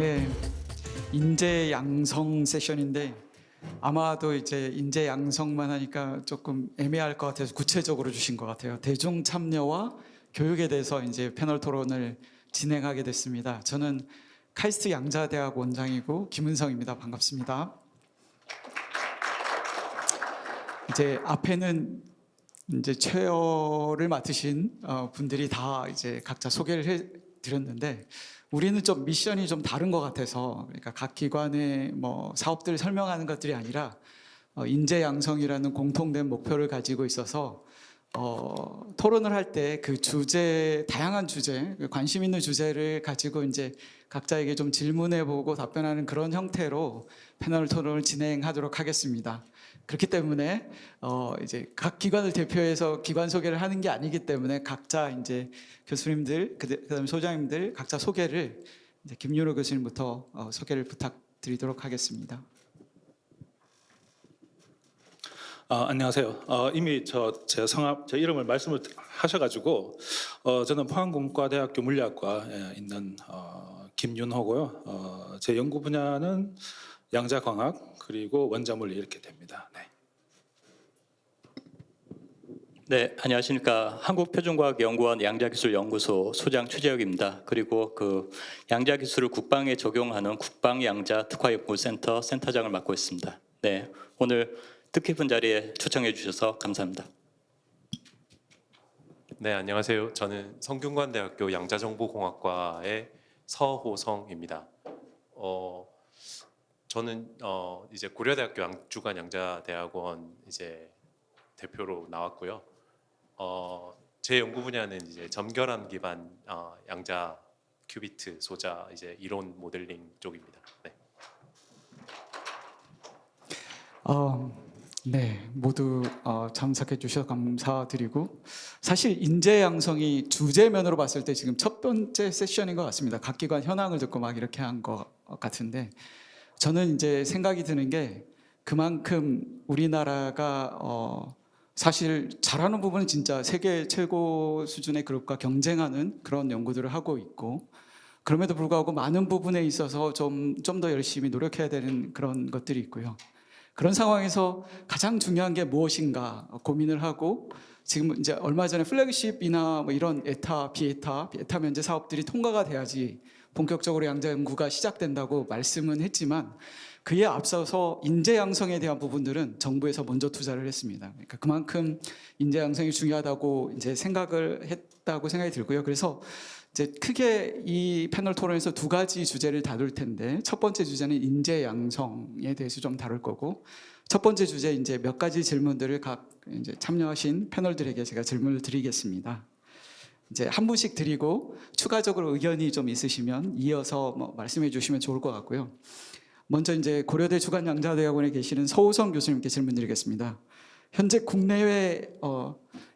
네, 인재 양성 세션인데 아마도 이제 인재 양성만 하니까 조금 애매할 것 같아서 구체적으로 주신 것 같아요. 대중 참여와 교육에 대해서 이제 패널 토론을 진행하게 됐습니다. 저는 카이스트 양자대학 원장이고 김은성입니다. 반갑습니다. 이제 앞에는 이제 체어를 맡으신 분들이 다 이제 각자 소개를 해드렸는데 우리는 좀 미션이 좀 다른 것 같아서, 그러니까 각 기관의 뭐 사업들을 설명하는 것들이 아니라 인재 양성이라는 공통된 목표를 가지고 있어서 토론을 할 때 그 주제, 다양한 주제, 관심 있는 주제를 가지고 이제 각자에게 좀 질문해보고 답변하는 그런 형태로 패널 토론을 진행하도록 하겠습니다. 그렇기 때문에 이제 각 기관을 대표해서 기관 소개를 하는 게 아니기 때문에 각자 이제 교수님들, 그다음에 소장님들 각자 소개를 이제 김윤호 교수님부터 소개를 부탁드리도록 하겠습니다. 안녕하세요. 이미 제 성함, 제 이름을 말씀을 하셔가지고 저는 포항공과대학교 물리학과에 있는 김윤호고요. 제 연구 분야는 양자광학 그리고 원자물리 이렇게 됩니다. 네. 네, 안녕하십니까. 한국표준과학연구원 양자기술연구소 소장 최재혁입니다. 그리고 그 양자기술을 국방에 적용하는 국방양자 특화연구센터 센터장을 맡고 있습니다. 네, 오늘 뜻깊은 자리에 초청해 주셔서 감사합니다. 네, 안녕하세요. 저는 성균관대학교 양자정보공학과의 서호성입니다. 저는 이제 고려대학교 양주관 양자대학원 이제 대표로 나왔고요. 제 연구 분야는 이제 점결함 기반 양자 큐비트 소자 이제 이론 모델링 쪽입니다. 네. 네, 모두 참석해 주셔서 감사드리고, 사실 인재 양성이 주제면으로 봤을 때 지금 첫 번째 세션인 것 같습니다. 각 기관 현황을 듣고 막 이렇게 한 것 같은데, 저는 이제 생각이 드는 게 그만큼 우리나라가 사실 잘하는 부분은 진짜 세계 최고 수준의 그룹과 경쟁하는 그런 연구들을 하고 있고, 그럼에도 불구하고 많은 부분에 있어서 좀 더 열심히 노력해야 되는 그런 것들이 있고요. 그런 상황에서 가장 중요한 게 무엇인가 고민을 하고, 지금 이제 얼마 전에 플래그십이나 뭐 이런 에타 면제 사업들이 통과가 돼야지 본격적으로 양자 연구가 시작된다고 말씀은 했지만, 그에 앞서서 인재 양성에 대한 부분들은 정부에서 먼저 투자를 했습니다. 그러니까 그만큼 인재 양성이 중요하다고 이제 생각을 했다고 생각이 들고요. 그래서 이제 크게 이 패널 토론에서 두 가지 주제를 다룰 텐데, 첫 번째 주제는 인재 양성에 대해서 좀 다룰 거고, 첫 번째 주제 이제 몇 가지 질문들을 각 이제 참여하신 패널들에게 제가 질문을 드리겠습니다. 이제 한 분씩 드리고 추가적으로 의견이 좀 있으시면 이어서 뭐 말씀해 주시면 좋을 것 같고요. 먼저 이제 고려대 주간양자대학원에 계시는 서우성 교수님께 질문드리겠습니다. 현재 국내외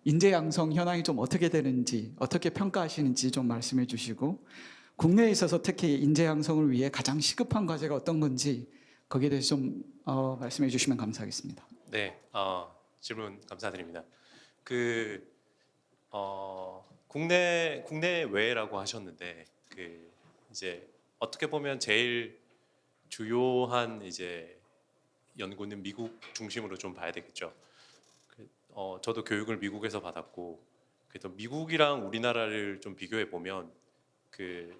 인재 양성 현황이 좀 어떻게 되는지, 어떻게 평가하시는지 좀 말씀해 주시고, 국내에 있어서 특히 인재 양성을 위해 가장 시급한 과제가 어떤 건지 거기에 대해서 좀 말씀해 주시면 감사하겠습니다. 네, 질문 감사드립니다. 국내 외라고 하셨는데 이제 어떻게 보면 제일 주요한 이제 연구는 미국 중심으로 좀 봐야 되겠죠. 저도 교육을 미국에서 받았고, 그래서 미국이랑 우리나라를 좀 비교해 보면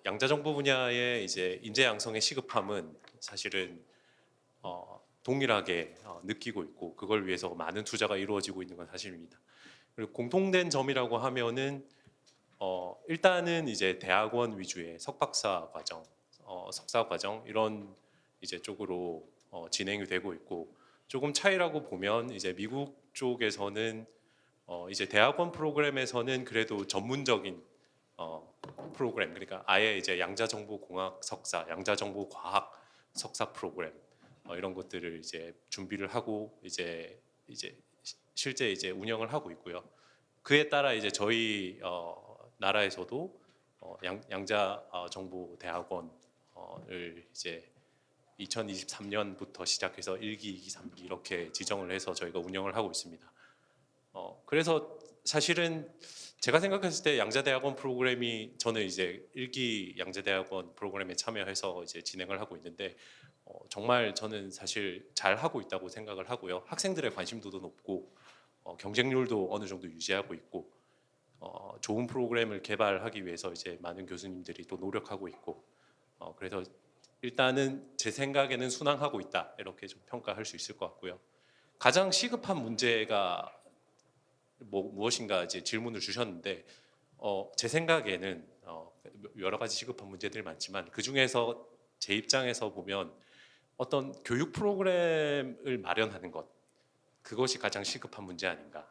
양자정보 분야의 이제 인재 양성의 시급함은 사실은 동일하게 느끼고 있고, 그걸 위해서 많은 투자가 이루어지고 있는 건 사실입니다. 그리고 공통된 점이라고 하면은 일단은 이제 대학원 위주의 석박사 과정, 석사 과정 이런 이제 쪽으로 진행이 되고 있고, 조금 차이라고 보면 이제 미국 쪽에서는 이제 대학원 프로그램에서는 그래도 전문적인 프로그램, 그러니까 아예 이제 양자정보공학 석사, 양자정보과학 석사 프로그램 이런 것들을 이제 준비를 하고 이제 실제 이제 운영을 하고 있고요. 그에 따라 이제 저희 나라에서도 양자정보대학원을 이제 2023년부터 시작해서 1기, 2기, 3기 이렇게 지정을 해서 저희가 운영을 하고 있습니다. 그래서 사실은 제가 생각했을 때 양자대학원 프로그램이 저는 이제 1기 양자대학원 프로그램에 참여해서 이제 진행을 하고 있는데 정말 저는 사실 잘 하고 있다고 생각을 하고요. 학생들의 관심도도 높고 경쟁률도 어느 정도 유지하고 있고 좋은 프로그램을 개발하기 위해서 이제 많은 교수님들이 또 노력하고 있고 그래서 일단은 제 생각에는 순항하고 있다 이렇게 좀 평가할 수 있을 것 같고요. 가장 시급한 문제가 무엇인가 이제 질문을 주셨는데 제 생각에는 여러 가지 시급한 문제들이 많지만 그 중에서 제 입장에서 보면 어떤 교육 프로그램을 마련하는 것 그것이 가장 시급한 문제 아닌가.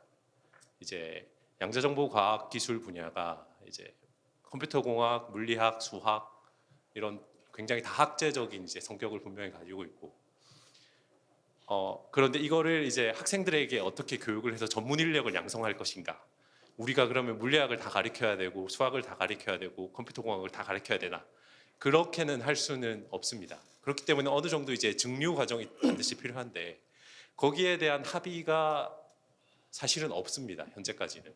이제 양자정보과학기술 분야가 이제 컴퓨터공학, 물리학, 수학 이런 굉장히 다학제적인 이제 성격을 분명히 가지고 있고 그런데 이거를 이제 학생들에게 어떻게 교육을 해서 전문 인력을 양성할 것인가. 우리가 그러면 물리학을 다 가르쳐야 되고 수학을 다 가르쳐야 되고 컴퓨터공학을 다 가르쳐야 되나. 그렇게는 할 수는 없습니다. 그렇기 때문에 어느 정도 이제 증류 과정이 반드시 필요한데 거기에 대한 합의가 사실은 없습니다. 현재까지는.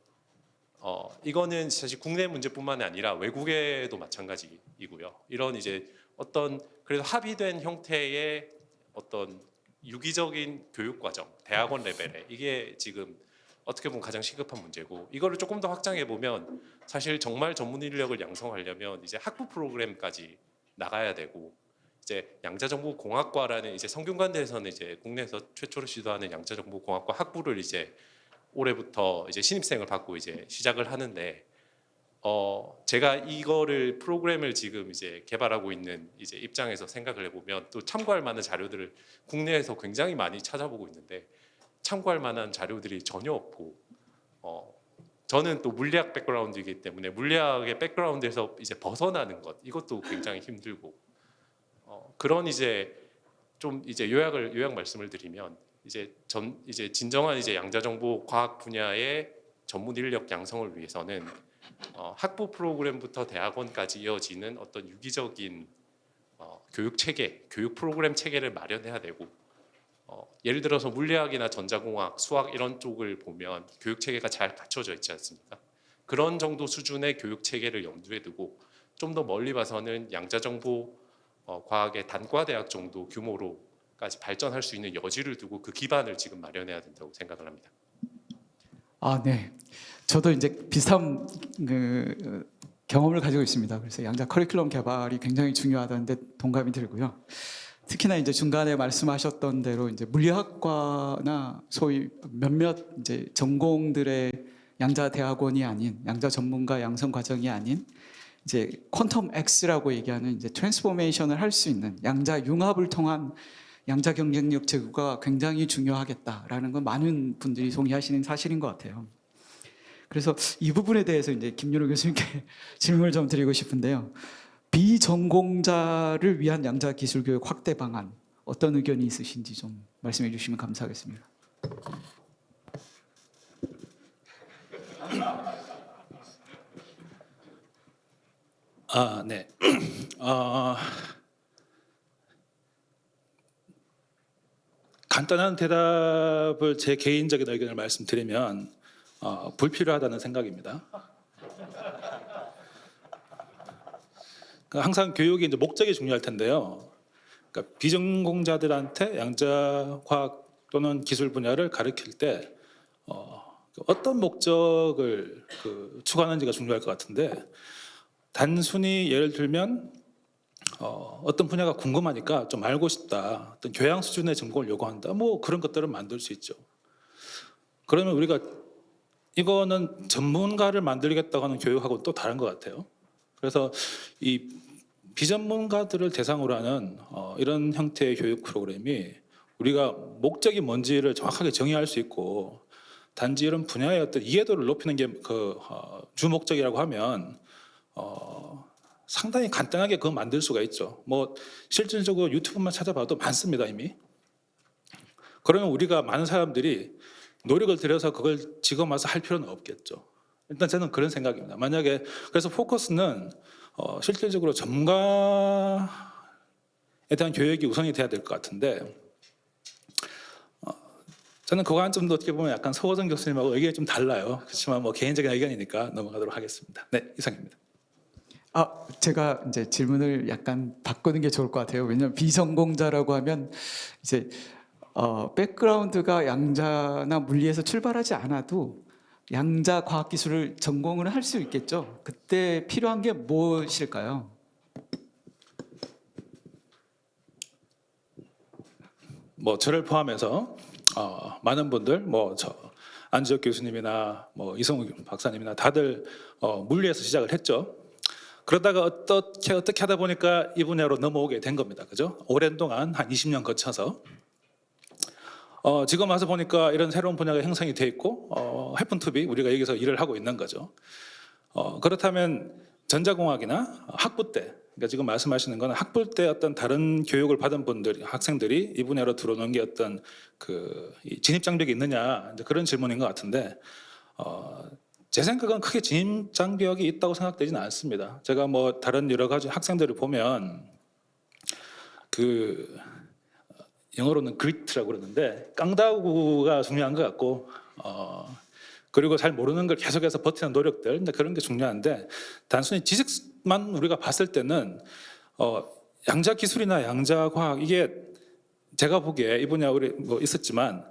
이거는 사실 국내 문제뿐만 아니라 외국에도 마찬가지이고요. 이런 이제 어떤 그래도 합의된 형태의 어떤 유기적인 교육 과정, 대학원 레벨에 이게 지금 어떻게 보면 가장 시급한 문제고 이거를 조금 더 확장해 보면 사실 정말 전문 인력을 양성하려면 이제 학부 프로그램까지 나가야 되고 이제 양자정보공학과라는 이제 성균관대에서는 이제 국내에서 최초로 시도하는 양자정보공학과 학부를 이제 올해부터 이제 신입생을 받고 이제 시작을 하는데 제가 이거를 프로그램을 지금 이제 개발하고 있는 이제 입장에서 생각을 해보면 또 참고할 만한 자료들을 국내에서 굉장히 많이 찾아보고 있는데 참고할 만한 자료들이 전혀 없고 저는 또 물리학 백그라운드이기 때문에 물리학의 백그라운드에서 이제 벗어나는 것 이것도 굉장히 힘들고 그런 이제 좀 이제 요약 말씀을 드리면 이제 진정한 이제 양자정보 과학 분야의 전문 인력 양성을 위해서는 학부 프로그램부터 대학원까지 이어지는 어떤 유기적인 교육 체계, 교육 프로그램 체계를 마련해야 되고 예를 들어서 물리학이나 전자공학, 수학 이런 쪽을 보면 교육 체계가 잘 갖춰져 있지 않습니까? 그런 정도 수준의 교육 체계를 염두에 두고 좀 더 멀리 봐서는 양자정보 과학의 단과 대학 정도 규모로까지 발전할 수 있는 여지를 두고 그 기반을 지금 마련해야 된다고 생각을 합니다. 네. 저도 이제 비슷한 경험을 가지고 있습니다. 그래서 양자 커리큘럼 개발이 굉장히 중요하다는데 동감이 들고요. 특히나 이제 중간에 말씀하셨던 대로 이제 물리학과나 소위 몇몇 이제 전공들의 양자 대학원이 아닌 양자 전문가 양성 과정이 아닌 이제 퀀텀 X라고 얘기하는 이제 트랜스포메이션을 할 수 있는 양자 융합을 통한 양자 경쟁력 제고가 굉장히 중요하겠다라는 건 많은 분들이 동의하시는 사실인 것 같아요. 그래서 이 부분에 대해서 이제 김윤호 교수님께 질문을 좀 드리고 싶은데요. 비전공자를 위한 양자 기술 교육 확대 방안 어떤 의견이 있으신지 좀 말씀해 주시면 감사하겠습니다. 네. 간단한 대답을 제 개인적인 의견을 말씀드리면 불필요하다는 생각입니다. 항상 교육이 이제 목적이 중요할 텐데요. 그러니까 비전공자들한테 양자과학 또는 기술 분야를 가르칠 때 어떤 목적을 추구하는지가 중요할 것 같은데 단순히 예를 들면 어떤 분야가 궁금하니까 좀 알고 싶다, 어떤 교양 수준의 전공을 요구한다, 뭐 그런 것들은 만들 수 있죠. 그러면 우리가 이거는 전문가를 만들겠다고 하는 교육하고 또 다른 것 같아요. 그래서 이 비전문가들을 대상으로 하는 이런 형태의 교육 프로그램이 우리가 목적이 뭔지를 정확하게 정의할 수 있고 단지 이런 분야의 어떤 이해도를 높이는 게 주 목적이라고 하면 상당히 간단하게 그거 만들 수가 있죠. 뭐 실질적으로 유튜브만 찾아봐도 많습니다 이미. 그러면 우리가 많은 사람들이 노력을 들여서 그걸 지금 와서 할 필요는 없겠죠. 일단 저는 그런 생각입니다. 만약에 그래서 포커스는 실질적으로 전문가에 대한 교육이 우선이 돼야 될 것 같은데 저는 그 관점도 어떻게 보면 약간 서호정 교수님하고 의견이 좀 달라요. 그렇지만 뭐 개인적인 의견이니까 넘어가도록 하겠습니다. 네, 이상입니다. 제가 이제 질문을 약간 바꾸는 게 좋을 것 같아요. 왜냐하면 비전공자라고 하면 이제 백그라운드가 양자나 물리에서 출발하지 않아도 양자 과학기술을 전공을 할 수 있겠죠. 그때 필요한 게 무엇일까요? 뭐 저를 포함해서 많은 분들, 뭐 저 안지혁 교수님이나 뭐 이성우 박사님이나 다들 물리에서 시작을 했죠. 그러다가 어떻게 하다 보니까 이 분야로 넘어오게 된 겁니다. 그죠? 오랜 동안 한 20년 거쳐서 지금 와서 보니까 이런 새로운 분야가 형성이 돼 있고 해픈투비 우리가 여기서 일을 하고 있는 거죠. 그렇다면 전자공학이나 학부 때, 그러니까 지금 말씀하시는 거는 학부 때 어떤 다른 교육을 받은 분들, 학생들이 이 분야로 들어오는 게 어떤 이 진입 장벽이 있느냐, 이제 그런 질문인 것 같은데 제 생각은 크게 진입 장벽이 있다고 생각되지는 않습니다. 제가 뭐 다른 여러 가지 학생들을 보면 영어로는 그리트라고 그러는데 깡다구가 중요한 것 같고 그리고 잘 모르는 걸 계속해서 버티는 노력들, 그런 게 중요한데 단순히 지식만 우리가 봤을 때는 양자 기술이나 양자 과학 이게 제가 보기에 이 분야 우리 뭐 있었지만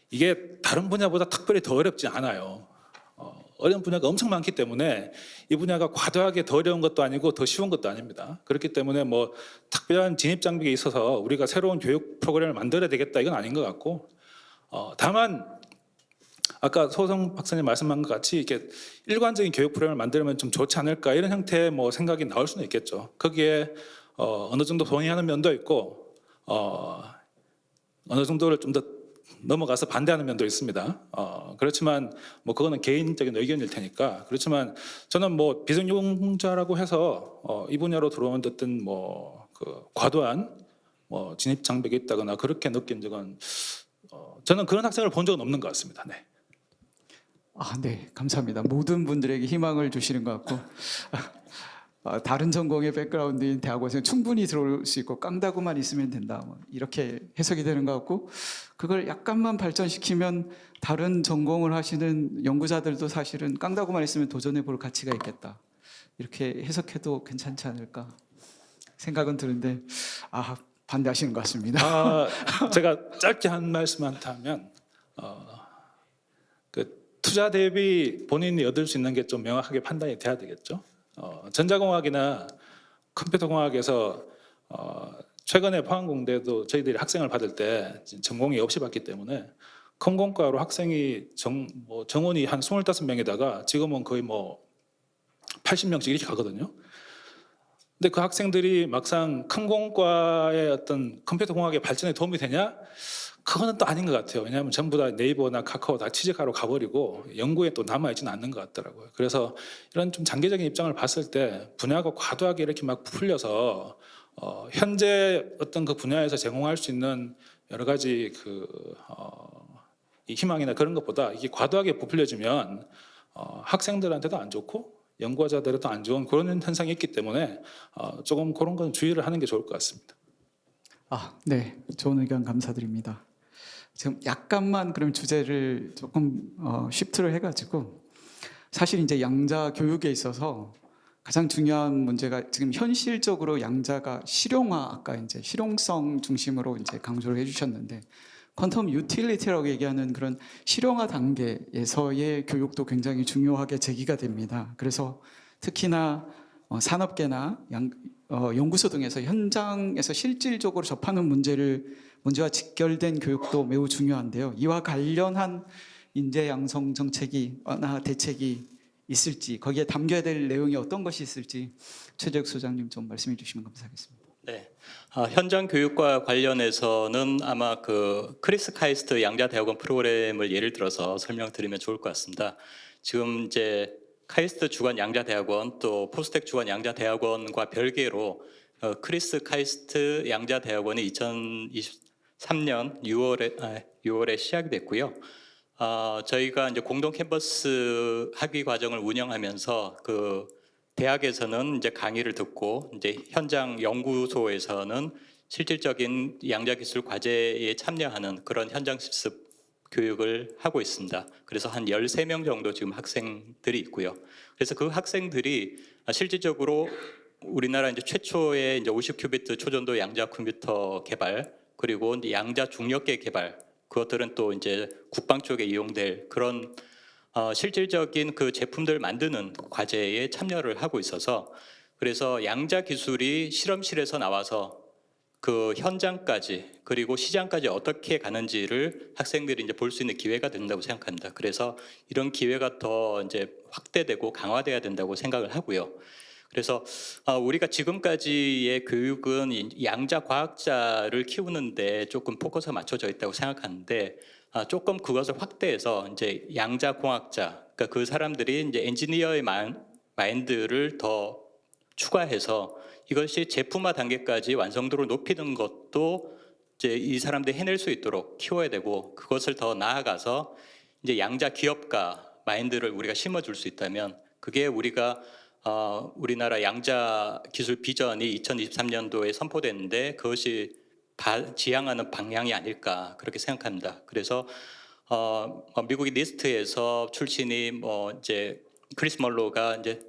이게 다른 분야보다 특별히 더 어렵지 않아요. 어려운 분야가 엄청 많기 때문에 이 분야가 과도하게 더 어려운 것도 아니고 더 쉬운 것도 아닙니다. 그렇기 때문에 뭐 특별한 진입 장벽이 있어서 우리가 새로운 교육 프로그램을 만들어야 되겠다 이건 아닌 것 같고 다만 아까 소성 박사님 말씀한 것 같이 이렇게 일관적인 교육 프로그램을 만들면 좀 좋지 않을까 이런 형태의 뭐 생각이 나올 수는 있겠죠. 거기에 어느 정도 동의하는 면도 있고 어느 정도를 좀 더 넘어가서 반대하는 면도 있습니다. 그렇지만 뭐 그거는 개인적인 의견일 테니까. 그렇지만 저는 뭐 비전공자라고 해서 이 분야로 들어온 어떤 과도한 진입 장벽이 있다거나 그렇게 느낀 적은 저는 그런 학생을 본 적은 없는 것 같습니다. 네. 네, 감사합니다. 모든 분들에게 희망을 주시는 것 같고 다른 전공의 백그라운드인 대학원생 충분히 들어올 수 있고 깡다구만 있으면 된다. 뭐 이렇게 해석이 되는 것 같고 그걸 약간만 발전시키면 다른 전공을 하시는 연구자들도 사실은 깡다구만 있으면 도전해 볼 가치가 있겠다. 이렇게 해석해도 괜찮지 않을까 생각은 드는데 반대하시는 것 같습니다. 제가 짧게 한 말씀만 하면 투자 대비 본인이 얻을 수 있는 게 좀 명확하게 판단이 돼야 되겠죠. 전자공학이나 컴퓨터공학에서 최근에 포항공대도 저희들이 학생을 받을 때 전공이 없이 받기 때문에 컴공과로 학생이 정원이 한 25명에다가 지금은 거의 80명씩 이렇게 가거든요. 근데 그 학생들이 막상 컴공과의 어떤 컴퓨터공학의 발전에 도움이 되냐? 그거는 또 아닌 것 같아요. 왜냐하면 전부 다 네이버나 카카오 다 취직하러 가버리고 연구에 또 남아있지는 않는 것 같더라고요. 그래서 이런 좀 장기적인 입장을 봤을 때 분야가 과도하게 이렇게 막 풀려서 현재 어떤 그 분야에서 제공할 수 있는 여러 가지 이 희망이나 그런 것보다 이게 과도하게 부풀려지면 학생들한테도 안 좋고 연구자들한테도 안 좋은 그런 현상이 있기 때문에 조금 그런 건 주의를 하는 게 좋을 것 같습니다. 네, 좋은 의견 감사드립니다. 지금 약간만 그럼 주제를 조금 쉬프트를 해가지고 사실 이제 양자 교육에 있어서 가장 중요한 문제가 지금 현실적으로 양자가 아까 이제 실용성 중심으로 이제 강조를 해주셨는데 퀀텀 유틸리티라고 얘기하는 그런 실용화 단계에서의 교육도 굉장히 중요하게 제기가 됩니다. 그래서 특히나 산업계나 연구소 등에서 현장에서 실질적으로 접하는 문제와 직결된 교육도 매우 중요한데요. 이와 관련한 인재 양성 정책이나 대책이 있을지 거기에 담겨야 될 내용이 어떤 것이 있을지 최재욱 소장님 좀 말씀해 주시면 감사하겠습니다. 네, 현장 교육과 관련해서는 아마 크리스 카이스트 양자대학원 프로그램을 예를 들어서 설명드리면 좋을 것 같습니다. 지금 이제 카이스트 주관 양자대학원 또 포스텍 주관 양자대학원과 별개로 크리스 카이스트 양자대학원이 2023년 6월에 시작이 됐고요. 저희가 이제 공동 캠퍼스 학위 과정을 운영하면서 대학에서는 이제 강의를 듣고 이제 현장 연구소에서는 실질적인 양자기술 과제에 참여하는 그런 현장 실습 교육을 하고 있습니다. 그래서 한 13명 정도 지금 학생들이 있고요. 그래서 그 학생들이 실질적으로 우리나라 이제 최초의 이제 50큐비트 초전도 양자 컴퓨터 개발, 그리고 이제 양자 중력계 개발, 그것들은 또 이제 국방 쪽에 이용될 그런 실질적인 그 제품들 만드는 과제에 참여를 하고 있어서, 그래서 양자 기술이 실험실에서 나와서 그 현장까지 그리고 시장까지 어떻게 가는지를 학생들이 이제 볼 수 있는 기회가 된다고 생각합니다. 그래서 이런 기회가 더 이제 확대되고 강화돼야 된다고 생각을 하고요. 그래서 우리가 지금까지의 교육은 양자 과학자를 키우는데 조금 포커스가 맞춰져 있다고 생각하는데, 조금 그것을 확대해서 이제 양자 공학자, 그러니까 그 사람들이 이제 엔지니어의 마인드를 더 추가해서 이것이 제품화 단계까지 완성도를 높이는 것도 이제 이 사람들이 해낼 수 있도록 키워야 되고, 그것을 더 나아가서 이제 양자 기업가 마인드를 우리가 심어줄 수 있다면, 그게 우리가 우리나라 양자 기술 비전이 2023년도에 선포됐는데 그것이 지향하는 방향이 아닐까 그렇게 생각합니다. 그래서 미국의 니스트에서 출신이 이제 크리스 멀로가 이제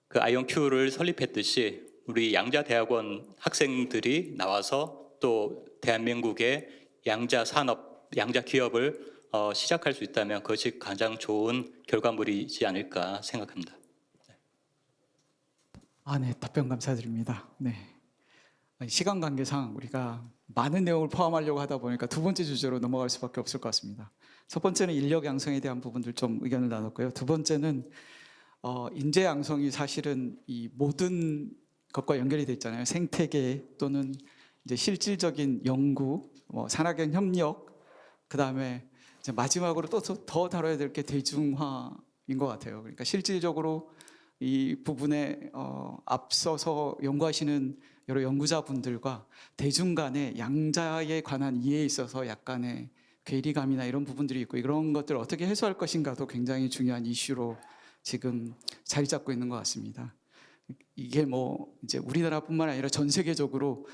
그 아이언큐를 설립했듯이 우리 양자 대학원 학생들이 나와서 또 대한민국의 양자 산업, 양자 기업을 시작할 수 있다면 그것이 가장 좋은 결과물이지 않을까 생각합니다. 네, 답변 감사드립니다. 네. 시간 관계상 우리가 많은 내용을 포함하려고 하다 보니까 두 번째 주제로 넘어갈 수밖에 없을 것 같습니다. 첫 번째는 인력 양성에 대한 부분들 좀 의견을 나눴고요. 두 번째는 인재 양성이 사실은 이 모든 것과 연결이 돼 있잖아요. 생태계 또는 이제 실질적인 연구, 산학연 협력, 그 다음에 이제 마지막으로 또 더 다뤄야 될 게 대중화인 것 같아요. 그러니까 실질적으로 이 부분에 앞서서 연구하시는 여러 연구자분들과 대중 간의 양자에 관한 이해에 있어서 약간의 괴리감이나 이런 부분들이 있고, 이런 것들을 어떻게 해소할 것인가도 굉장히 중요한 이슈로 지금 자리 잡고 있는 것 같습니다. 이게 이제 우리나라뿐만 아니라 전 세계적으로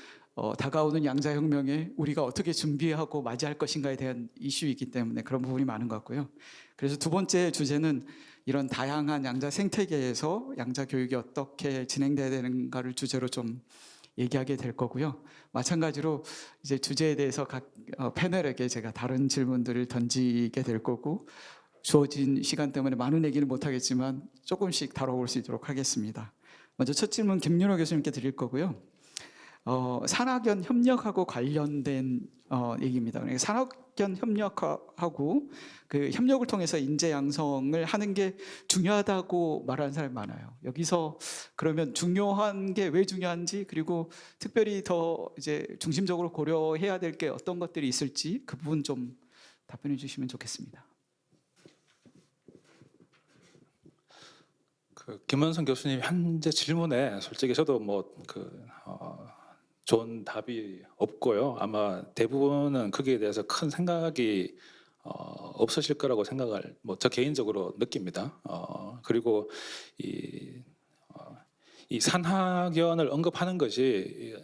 다가오는 양자혁명에 우리가 어떻게 준비하고 맞이할 것인가에 대한 이슈이기 때문에 그런 부분이 많은 것 같고요. 그래서 두 번째 주제는 이런 다양한 양자 생태계에서 양자 교육이 어떻게 진행돼야 되는가를 주제로 좀 얘기하게 될 거고요. 마찬가지로 이제 주제에 대해서 각 패널에게 제가 다른 질문들을 던지게 될 거고, 주어진 시간 때문에 많은 얘기는 못하겠지만 조금씩 다뤄볼 수 있도록 하겠습니다. 먼저 첫 질문 김윤호 교수님께 드릴 거고요. 산학연 협력하고 관련된 얘기입니다. 그러니까 산학연 협력하고 그 협력을 통해서 인재 양성을 하는 게 중요하다고 말하는 사람이 많아요. 여기서 그러면 중요한 게 왜 중요한지, 그리고 특별히 더 이제 중심적으로 고려해야 될 게 어떤 것들이 있을지 그 부분 좀 답변해 주시면 좋겠습니다. 김원성 교수님 현재 질문에 솔직히 저도 좋은 답이 없고요. 아마 대부분은 거기에 대해서 큰 생각이 없으실 거라고 생각을 저 개인적으로 느낍니다. 그리고 이 산학연을 언급하는 것이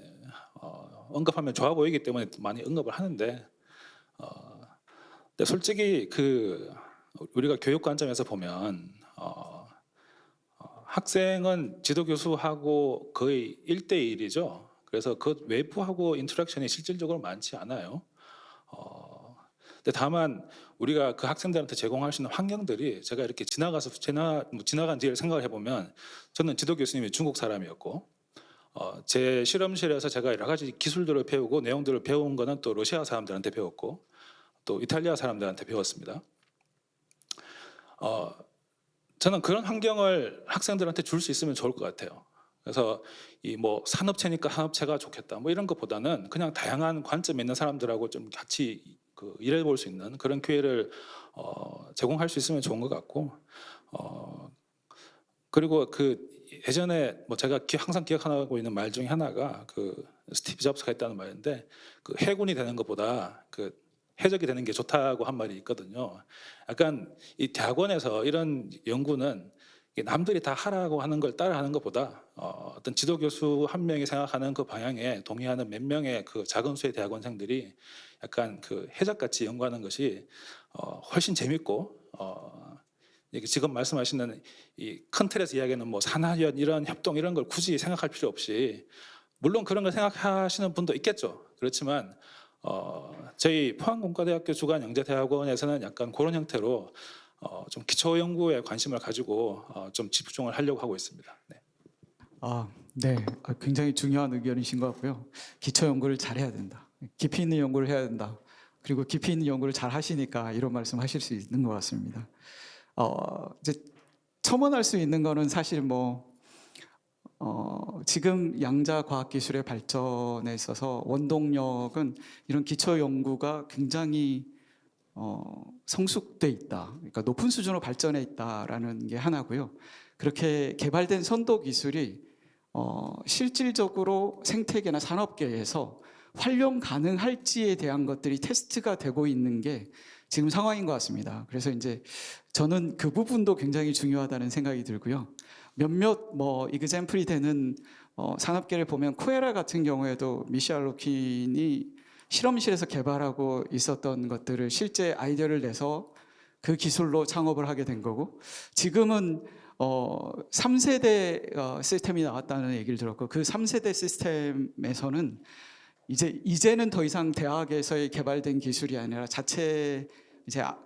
언급하면 좋아 보이기 때문에 많이 언급을 하는데, 근데 솔직히 우리가 교육 관점에서 보면 학생은 지도 교수하고 거의 1대1이죠. 그래서 그 외부하고 인터랙션이 실질적으로 많지 않아요. 근데 다만 우리가 그 학생들한테 제공할 수 있는 환경들이, 제가 이렇게 지나간 뒤를 생각을 해보면, 저는 지도 교수님이 중국 사람이었고, 제 실험실에서 제가 여러 가지 기술들을 배우고 내용들을 배운 거는 또 러시아 사람들한테 배웠고 또 이탈리아 사람들한테 배웠습니다. 저는 그런 환경을 학생들한테 줄 수 있으면 좋을 것 같아요. 그래서 산업체니까 산업체가 좋겠다 이런 것보다는 그냥 다양한 관점에 있는 사람들하고 좀 같이 일해볼 수 있는 그런 기회를 제공할 수 있으면 좋은 것 같고, 그리고 예전에 제가 항상 기억하고 있는 말 중에 하나가 스티브 잡스가 했다는 말인데, 해군이 되는 것보다 해적이 되는 게 좋다고 한 말이 있거든요. 약간 이 대학원에서 이런 연구는 이게 남들이 다 하라고 하는 걸 따라하는 것보다 어떤 지도 교수 한 명이 생각하는 그 방향에 동의하는 몇 명의 그 작은 수의 대학원생들이 약간 그 해적같이 연구하는 것이 훨씬 재밌고 이게 지금 말씀하시는 이 큰 틀에서 이야기하는 뭐 산하연 이런 협동 이런 걸 굳이 생각할 필요 없이 물론 그런 걸 생각하시는 분도 있겠죠. 그렇지만 저희 포항공과대학교 주관 영재대학원에서는 약간 그런 형태로 좀 기초 연구에 관심을 가지고 좀 집중을 하려고 하고 있습니다. 네. 네. 굉장히 중요한 의견이신 것 같고요. 기초 연구를 잘 해야 된다. 깊이 있는 연구를 해야 된다. 그리고 깊이 있는 연구를 잘 하시니까 이런 말씀하실 수 있는 것 같습니다. 이제 첨언할 수 있는 거는 사실 지금 양자 과학 기술의 발전에 있어서 원동력은 이런 기초 연구가 굉장히 성숙돼 있다. 그러니까 높은 수준으로 발전해 있다라는 게 하나고요. 그렇게 개발된 선도 기술이 실질적으로 생태계나 산업계에서 활용 가능할지에 대한 것들이 테스트가 되고 있는 게 지금 상황인 것 같습니다. 그래서 이제 저는 그 부분도 굉장히 중요하다는 생각이 들고요. 몇몇 이그젬플이 되는 산업계를 보면 쿠에라 같은 경우에도 미셸 로킨이 실험실에서 개발하고 있었던 것들을 실제 아이디어를 내서 그 기술로 창업을 하게 된 거고, 지금은 3세대 시스템이 나왔다는 얘기를 들었고, 그 3세대 시스템에서는 이제는 더 이상 대학에서의 개발된 기술이 아니라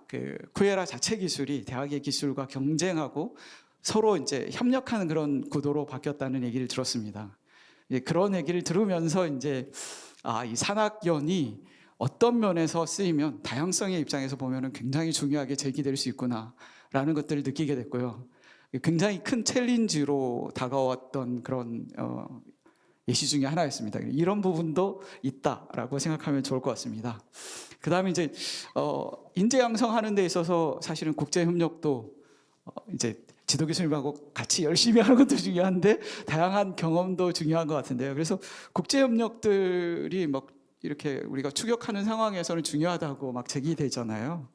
그 쿠에라 자체 기술이 대학의 기술과 경쟁하고 서로 이제 협력하는 그런 구도로 바뀌었다는 얘기를 들었습니다. 그런 얘기를 들으면서 이제 이 산학연이 어떤 면에서 쓰이면 다양성의 입장에서 보면은 굉장히 중요하게 제기될 수 있구나라는 것들을 느끼게 됐고요. 굉장히 큰 챌린지로 다가왔던 그런 예시 중에 하나였습니다. 이런 부분도 있다라고 생각하면 좋을 것 같습니다. 그다음에 이제 인재 양성하는 데 있어서 사실은 국제 협력도 이제 지도 교수님하고 같이 열심히 하는 것도 중요한데 다양한 경험도 중요한 것 같은데요. 그래서 국제 협력들이 막 이렇게 우리가 추격하는 상황에서는 중요하다고 막 제기되잖아요.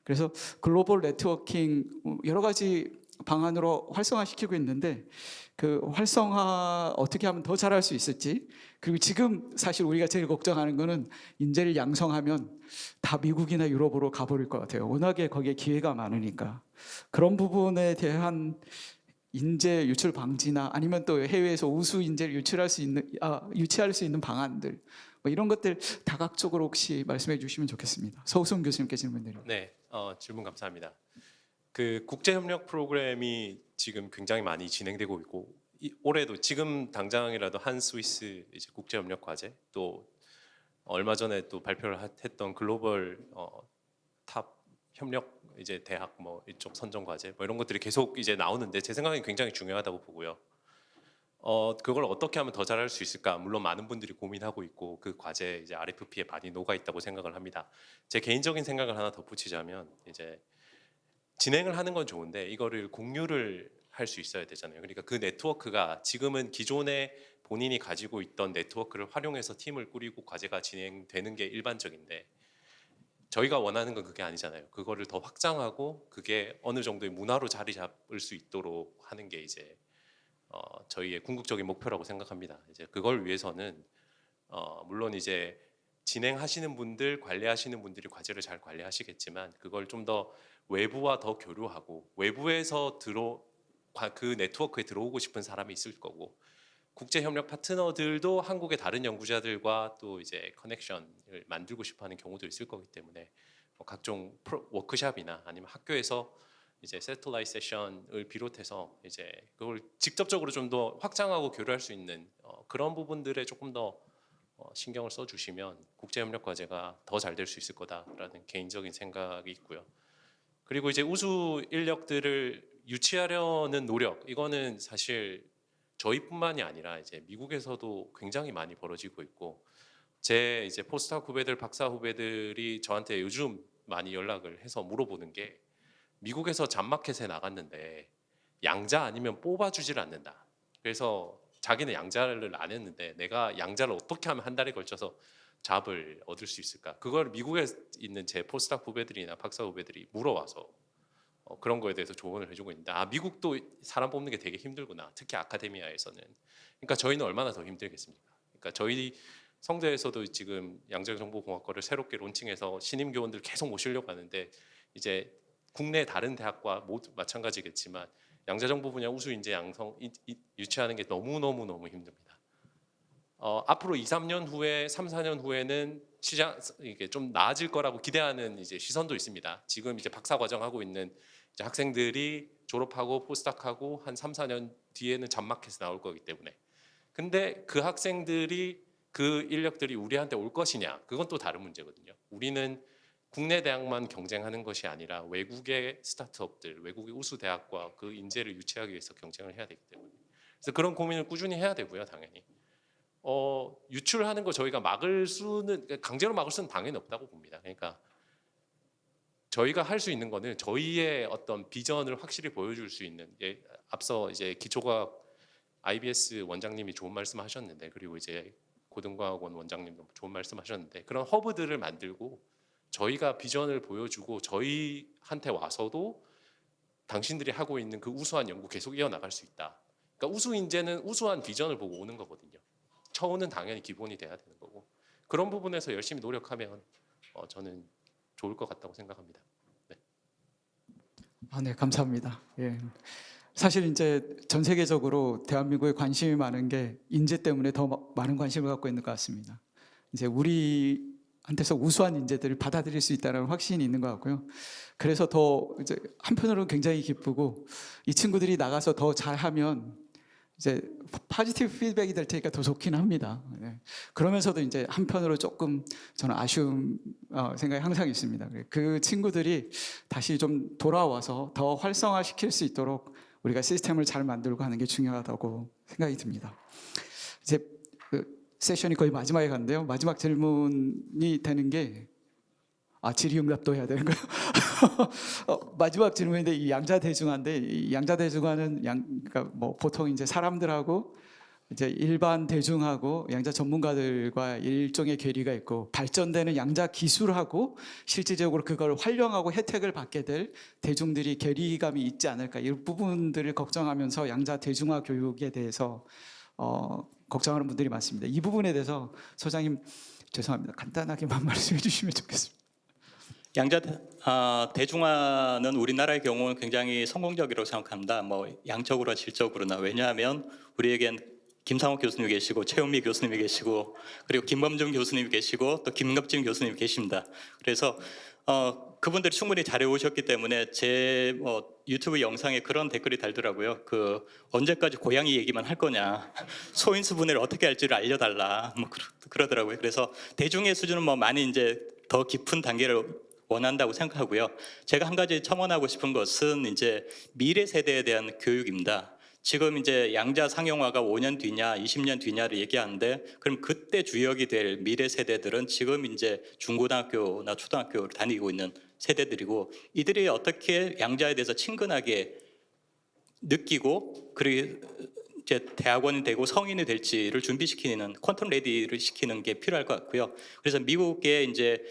그래서 글로벌 네트워킹 여러 가지 방안으로 활성화시키고 있는데 그 활성화 어떻게 하면 더 잘할 수 있을지, 그리고 지금 사실 우리가 제일 걱정하는 거는 인재를 양성하면 다 미국이나 유럽으로 가버릴 것 같아요. 워낙에 거기에 기회가 많으니까. 그런 부분에 대한 인재 유출 방지나 아니면 또 해외에서 우수 인재를 유치할 수 있는 방안들, 이런 것들 다각적으로 혹시 말씀해 주시면 좋겠습니다. 서우승 교수님께 질문드립니다. 네, 질문 감사합니다. 그 국제협력 프로그램이 지금 굉장히 많이 진행되고 있고 올해도 지금 당장이라도 한 스위스 이제 국제협력 과제, 또 얼마 전에 또 발표를 했던 글로벌 탑 협력 이제 대학 이쪽 선정 과제 이런 것들이 계속 이제 나오는데 제 생각엔 굉장히 중요하다고 보고요. 그걸 어떻게 하면 더 잘할 수 있을까? 물론 많은 분들이 고민하고 있고 그 과제 이제 RFP에 많이 녹아 있다고 생각을 합니다. 제 개인적인 생각을 하나 덧붙이자면 이제 진행을 하는 건 좋은데 이거를 공유를 할 수 있어야 되잖아요. 그러니까 그 네트워크가 지금은 기존에 본인이 가지고 있던 네트워크를 활용해서 팀을 꾸리고 과제가 진행되는 게 일반적인데 저희가 원하는 건 그게 아니잖아요. 그거를 더 확장하고 그게 어느 정도의 문화로 자리 잡을 수 있도록 하는 게 이제 저희의 궁극적인 목표라고 생각합니다. 이제 그걸 위해서는 물론 이제 진행하시는 분들, 관리하시는 분들이 과제를 잘 관리하시겠지만 그걸 좀 더 외부와 더 교류하고 외부에서 그 네트워크에 들어오고 싶은 사람이 있을 거고 국제 협력 파트너들도 한국의 다른 연구자들과 또 이제 커넥션을 만들고 싶어하는 경우도 있을 거기 때문에 각종 워크샵이나 아니면 학교에서 이제 세틀라이트 세션을 비롯해서 이제 그걸 직접적으로 좀 더 확장하고 교류할 수 있는 그런 부분들에 조금 더 신경을 써주시면 국제협력 과제가 더 잘 될 수 있을 거다라는 개인적인 생각이 있고요. 그리고 이제 우수 인력들을 유치하려는 노력, 이거는 사실 저희뿐만이 아니라 이제 미국에서도 굉장히 많이 벌어지고 있고 제 이제 포스트학 후배들, 박사 후배들이 저한테 요즘 많이 연락을 해서 물어보는 게 미국에서 잡마켓에 나갔는데 양자 아니면 뽑아주질 않는다. 그래서 자기는 양자를 안 했는데 내가 양자를 어떻게 하면 한 달에 걸쳐서 잡을 얻을 수 있을까? 그걸 미국에 있는 제 포스트학 후배들이나 박사 후배들이 물어와서 그런 거에 대해서 조언을 해주고 있는데 미국도 사람 뽑는 게 되게 힘들구나. 특히 아카데미아에서는. 그러니까 저희는 얼마나 더 힘들겠습니까? 그러니까 저희 성대에서도 지금 양자정보공학과를 새롭게 론칭해서 신임 교원들 계속 모시려고 하는데 이제 국내 다른 대학과 모두 마찬가지겠지만 양자정보 분야 우수 인재 양성 유치하는 게 너무 힘듭니다. 앞으로 2, 3년 후에 3, 4년 후에는 시장 이게 좀 나아질 거라고 기대하는 이제 시선도 있습니다. 지금 이제 박사 과정 하고 있는 이제 학생들이 졸업하고 포스닥하고 한 3, 4년 뒤에는 잔마켓에 나올 거기 때문에. 근데 그 학생들이 그 인력들이 우리한테 올 것이냐? 그건 또 다른 문제거든요. 우리는 국내 대학만 경쟁하는 것이 아니라 외국의 스타트업들, 외국의 우수 대학과 그 인재를 유치하기 위해서 경쟁을 해야 되기 때문에. 그래서 그런 고민을 꾸준히 해야 되고요, 당연히. 유출하는 거 저희가 막을 수는 강제로 막을 수는 당연히 없다고 봅니다. 그러니까 저희가 할 수 있는 거는 저희의 어떤 비전을 확실히 보여줄 수 있는 앞서 이제 기초과학 IBS 원장님이 좋은 말씀하셨는데 그리고 이제 고등과학원 원장님도 좋은 말씀하셨는데 그런 허브들을 만들고 저희가 비전을 보여주고 저희한테 와서도 당신들이 하고 있는 그 우수한 연구 계속 이어나갈 수 있다. 그러니까 우수 인재는 우수한 비전을 보고 오는 거거든요. 처우는 당연히 기본이 돼야 되는 거고 그런 부분에서 열심히 노력하면 저는 좋을 것 같다고 생각합니다. 네. 네, 감사합니다. 예. 사실 이제 전 세계적으로 대한민국에 관심이 많은 게 인재 때문에 더 많은 관심을 갖고 있는 것 같습니다. 이제 우리한테서 우수한 인재들을 받아들일 수 있다는 확신이 있는 것 같고요. 그래서 더 이제 한편으로는 굉장히 기쁘고 이 친구들이 나가서 더 잘하면 이제 포지티브 피드백이 될 테니까 더 좋긴 합니다. 네. 그러면서도 이제 한편으로 조금 저는 아쉬운 생각이 항상 있습니다. 그 친구들이 다시 좀 돌아와서 더 활성화시킬 수 있도록 우리가 시스템을 잘 만들고 하는 게 중요하다고 생각이 듭니다. 이제 그 세션이 거의 마지막에 갔는데요. 마지막 질문이 되는 게 질의응답도 해야 되는 거예요. 마지막 질문인데 이 양자대중화인데 이 양자대중화는 그러니까 뭐 보통 이제 사람들하고 이제 일반 대중하고 양자 전문가들과 일종의 괴리가 있고 발전되는 양자 기술하고 실질적으로 그걸 활용하고 혜택을 받게 될 대중들이 괴리감이 있지 않을까 이 부분들을 걱정하면서 양자 대중화 교육에 대해서 걱정하는 분들이 많습니다. 이 부분에 대해서 소장님 죄송합니다. 간단하게만 말씀해 주시면 좋겠습니다. 양자 대중화는 우리나라의 경우는 굉장히 성공적이라고 생각합니다. 뭐 양적으로나 질적으로나. 왜냐하면 우리에겐 김상욱 교수님이 계시고 최은미 교수님이 계시고 그리고 김범준 교수님이 계시고 또 김갑진 교수님이 계십니다. 그래서 그분들이 충분히 잘해 오셨기 때문에 제 유튜브 영상에 그런 댓글이 달더라고요. 그 언제까지 고양이 얘기만 할 거냐, 소인수 분해를 어떻게 할지를 알려달라, 뭐 그러더라고요. 그래서 대중의 수준은 뭐 많이 이제 더 깊은 단계를 원한다고 생각하고요. 제가 한 가지 첨언하고 싶은 것은 이제 미래 세대에 대한 교육입니다. 지금 이제 양자 상용화가 5년 뒤냐, 20년 뒤냐를 얘기하는데, 그럼 그때 주역이 될 미래 세대들은 지금 이제 중고등학교나 초등학교를 다니고 있는 세대들이고, 이들이 어떻게 양자에 대해서 친근하게 느끼고, 그리고 이제 대학원이 되고 성인이 될지를 준비시키는 퀀텀 레디를 시키는 게 필요할 것 같고요. 그래서 미국의 이제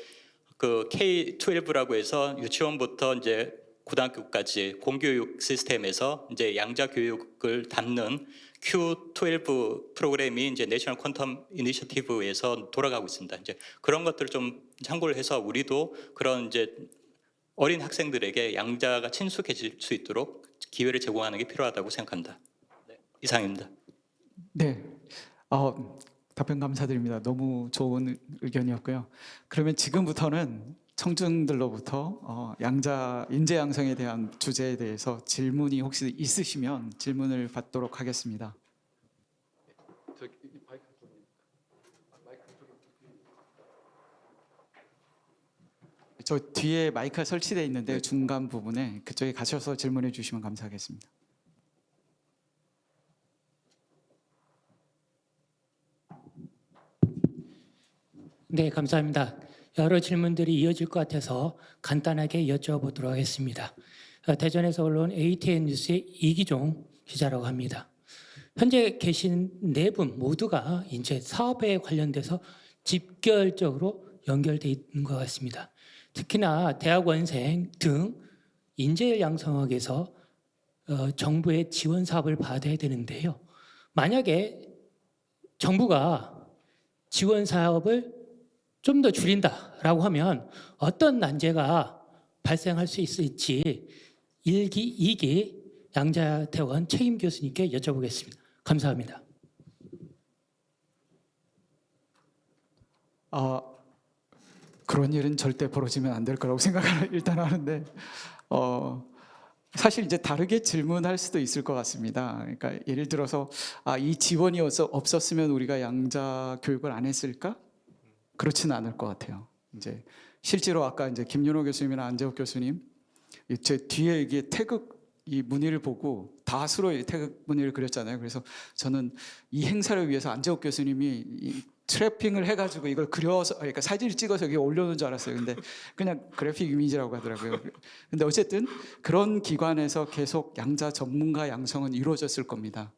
그 K-12라고 해서 유치원부터 이제 고등학교까지 공교육 시스템에서 이제 양자 교육을 담는 Q-12 프로그램이 이제 내셔널 퀀텀 이니셔티브에서 돌아가고 있습니다. 이제 그런 것들을 좀 참고를 해서 우리도 그런 이제 어린 학생들에게 양자가 친숙해질 수 있도록 기회를 제공하는 게 필요하다고 생각합니다. 네, 이상입니다. 네, 답변 감사드립니다. 너무 좋은 의견이었고요. 그러면 지금부터는 청중들로부터 양자 인재 양성에 대한 주제에 대해서 질문이 혹시 있으시면 질문을 받도록 하겠습니다. 저 뒤에 마이크가 설치되어 있는데 중간 부분에 그쪽에 가셔서 질문해 주시면 감사하겠습니다. 네, 감사합니다. 여러 질문들이 이어질 것 같아서 간단하게 여쭤보도록 하겠습니다. 대전에서 올라온 ATN 뉴스의 이기종 기자라고 합니다. 현재 계신 네 분 모두가 이제 사업에 관련돼서 직결적으로 연결되어 있는 것 같습니다. 특히나 대학원생 등 인재 양성하기 위해서 정부의 지원 사업을 받아야 되는데요. 만약에 정부가 지원 사업을 좀 더 줄인다라고 하면 어떤 난제가 발생할 수 있을지 1기, 2기 양자태원 책임 교수님께 여쭤보겠습니다. 감사합니다. 그런 일은 절대 벌어지면 안 될 거라고 생각을 일단 하는데 사실 이제 다르게 질문할 수도 있을 것 같습니다. 그러니까 예를 들어서 이 지원이 없었으면 우리가 양자 교육을 안 했을까? 그렇지는 않을 것 같아요. 이제 실제로 아까 이제 김윤호 교수님이나 안재욱 교수님 제 뒤에 이게 태극 이 무늬를 보고 다수로 이 태극 무늬를 그렸잖아요. 그래서 저는 이 행사를 위해서 안재욱 교수님이 이 트래핑을 해가지고 이걸 그려서 그러니까 사진을 찍어서 여기 올려놓은 줄 알았어요. 근데 그냥 그래픽 이미지라고 하더라고요. 근데 어쨌든 그런 기관에서 계속 양자 전문가 양성은 이루어졌을 겁니다.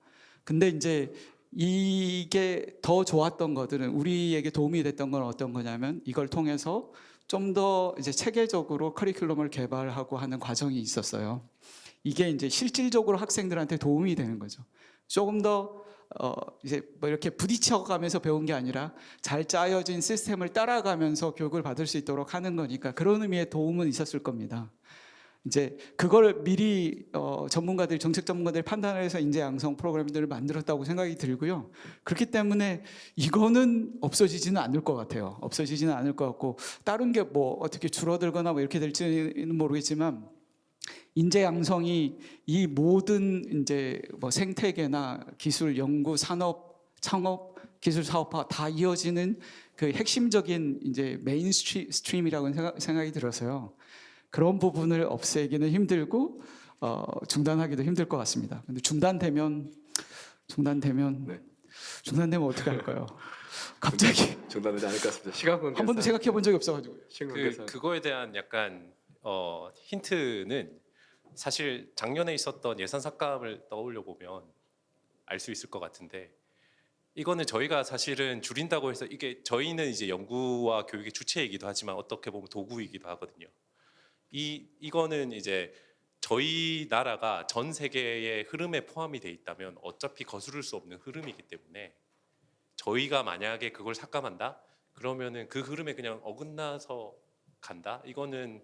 근데 이제 이게 더 좋았던 것들은 우리에게 도움이 됐던 건 어떤 거냐면 이걸 통해서 좀 더 이제 체계적으로 커리큘럼을 개발하고 하는 과정이 있었어요. 이게 이제 실질적으로 학생들한테 도움이 되는 거죠. 조금 더 이제 뭐 이렇게 부딪혀가면서 배운 게 아니라 잘 짜여진 시스템을 따라가면서 교육을 받을 수 있도록 하는 거니까 그런 의미의 도움은 있었을 겁니다. 이제 그걸 미리 전문가들, 정책 전문가들이 판단을 해서 인재 양성 프로그램들을 만들었다고 생각이 들고요. 그렇기 때문에 이거는 없어지지는 않을 것 같아요. 없어지지는 않을 것 같고 다른 게 뭐 어떻게 줄어들거나 뭐 이렇게 될지는 모르겠지만 인재 양성이 이 모든 이제 뭐 생태계나 기술 연구, 산업, 창업, 기술 사업화 다 이어지는 그 핵심적인 이제 메인스트림이라고 생각이 들어서요. 그런 부분을 없애기는 힘들고 중단하기도 힘들 것 같습니다. 근데 중단되면 어떻게 할까요? 갑자기 중단되지 않을 것 같습니다. 시간 관계상 한 번도 생각해 본 적이 없어가지고요. 시간 관계상 그거에 대한 약간 힌트는 사실 작년에 있었던 예산 삭감을 떠올려 보면 알 수 있을 것 같은데 이거는 저희가 사실은 줄인다고 해서 이게 저희는 이제 연구와 교육의 주체이기도 하지만 어떻게 보면 도구이기도 하거든요. 이거는 이제 저희 나라가 전 세계의 흐름에 포함이 돼 있다면 어차피 거스를 수 없는 흐름이기 때문에 저희가 만약에 그걸 삭감한다? 그러면은 그 흐름에 그냥 어긋나서 간다? 이거는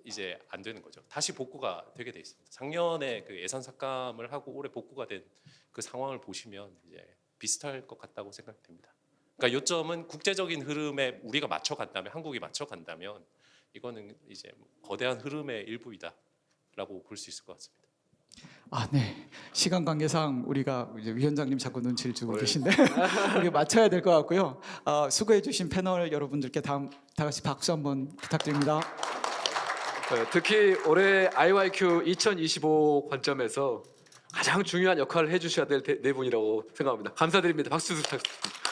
이제 안 되는 거죠. 다시 복구가 되게 돼 있습니다. 작년에 그 예산 삭감을 하고 올해 복구가 된 그 상황을 보시면 이제 비슷할 것 같다고 생각됩니다. 그러니까 요점은 국제적인 흐름에 우리가 맞춰 간다면, 한국이 맞춰 간다면 이거는 이제 거대한 흐름의 일부이다라고 볼 수 있을 것 같습니다. 네. 시간 관계상 우리가 이제 위원장님 자꾸 눈치를 주고 계신데 우리 맞춰야 될 것 같고요. 수고해주신 패널 여러분들께 다 같이 박수 한번 부탁드립니다. 특히 올해 IYQ 2025 관점에서 가장 중요한 역할을 해주셔야 될 네 분이라고 생각합니다. 감사드립니다. 박수 부탁드립니다.